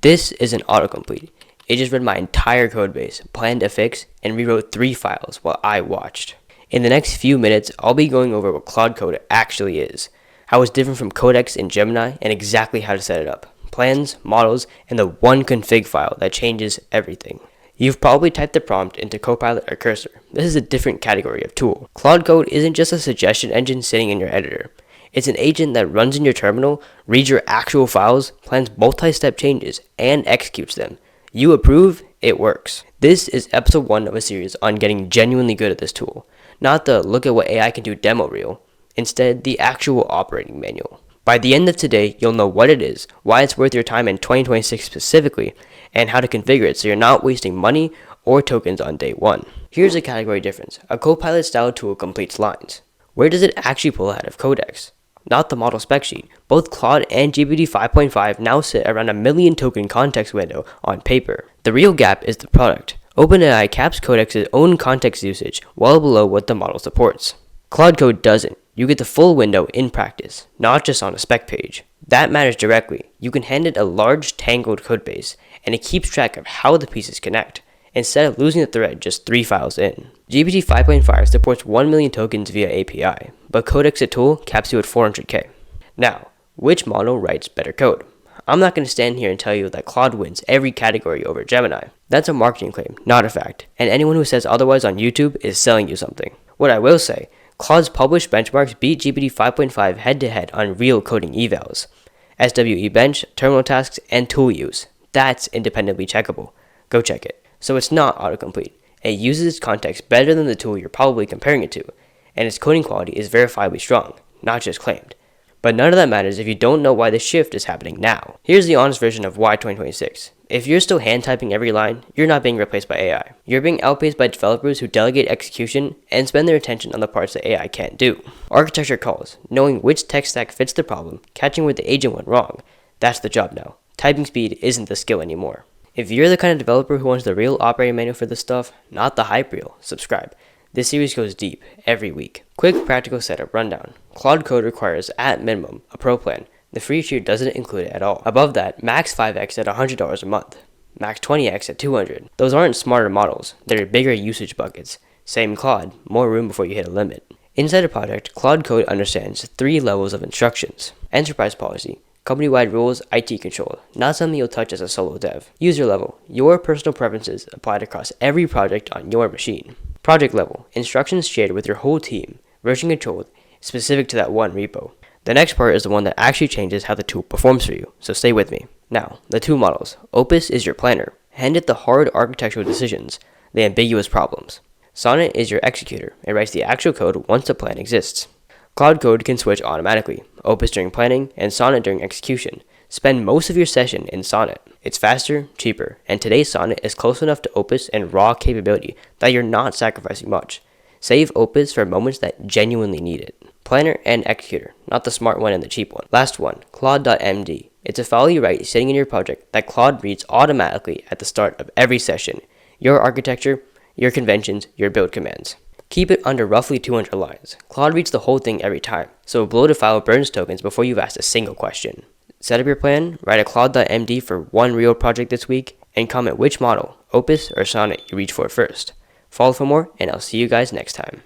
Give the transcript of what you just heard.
This is an autocomplete. It just read my entire codebase, planned a fix, and rewrote 3 files while I watched. In the next few minutes, I'll be going over what Claude Code actually is, how it's different from Codex and Gemini, and exactly how to set it up, plans, models, and the one config file that changes everything. You've probably typed the prompt into Copilot or Cursor. This is a different category of tool. Claude Code isn't just a suggestion engine sitting in your editor. It's an agent that runs in your terminal, reads your actual files, plans multi-step changes, and executes them. You approve, it works. This is episode 1 of a series on getting genuinely good at this tool. Not the look at what AI can do demo reel. Instead, the actual operating manual. By the end of today, you'll know what it is, why it's worth your time in 2026 specifically, and how to configure it so you're not wasting money or tokens on day 1. Here's a category difference. A Copilot-style tool completes lines. Where does it actually pull out of Codex? Not the model spec sheet. Both Claude and GPT 5.5 now sit around a million token context window on paper. The real gap is the product. OpenAI caps Codex's own context usage well below what the model supports. Claude Code doesn't. You get the full window in practice, not just on a spec page. That matters directly. You can hand it a large tangled codebase, and it keeps track of how the pieces connect, instead of losing the thread just 3 files in. GPT 5.5 supports 1 million tokens via API, but Codex a tool caps you at 400k. Now, which model writes better code? I'm not going to stand here and tell you that Claude wins every category over Gemini. That's a marketing claim, not a fact, and anyone who says otherwise on YouTube is selling you something. What I will say, Claude's published benchmarks beat GPT 5.5 head-to-head on real coding evals. SWE bench, terminal tasks, and tool use. That's independently checkable. Go check it. So it's not autocomplete. It uses its context better than the tool you're probably comparing it to, and its coding quality is verifiably strong, not just claimed. But none of that matters if you don't know why this shift is happening now. Here's the honest version of why 2026. If you're still hand typing every line, you're not being replaced by AI. You're being outpaced by developers who delegate execution and spend their attention on the parts that AI can't do. Architecture calls, knowing which tech stack fits the problem, catching where the agent went wrong. That's the job now. Typing speed isn't the skill anymore. If you're the kind of developer who wants the real operating manual for this stuff, not the hype reel, subscribe. This series goes deep every week. Quick practical setup rundown. Claude Code requires, at minimum, a pro plan. The free tier doesn't include it at all. Above that, max 5x at $100 a month. Max 20x at $200. Those aren't smarter models, they're bigger usage buckets. Same Claude, more room before you hit a limit. Inside a project, Claude Code understands 3 levels of instructions. Enterprise policy. Company-wide rules, IT control, not something you'll touch as a solo dev. User level, your personal preferences applied across every project on your machine. Project level, instructions shared with your whole team, version controlled, specific to that one repo. The next part is the one that actually changes how the tool performs for you, so stay with me. Now, the 2 models. Opus is your planner. Hand it the hard architectural decisions, the ambiguous problems. Sonnet is your executor. It writes the actual code once the plan exists. Claude Code can switch automatically, Opus during planning, and Sonnet during execution. Spend most of your session in Sonnet. It's faster, cheaper, and today's Sonnet is close enough to Opus in raw capability that you're not sacrificing much. Save Opus for moments that genuinely need it. Planner and executor, not the smart one and the cheap one. Last one, CLAUDE.md. It's a file you write sitting in your project that Claude reads automatically at the start of every session. Your architecture, your conventions, your build commands. Keep it under roughly 200 lines. Claude reads the whole thing every time, so a bloated file burns tokens before you've asked a single question. Set up your plan, write a Claude.md for one real project this week, and comment which model, Opus or Sonnet, you reach for first. Follow for more, and I'll see you guys next time.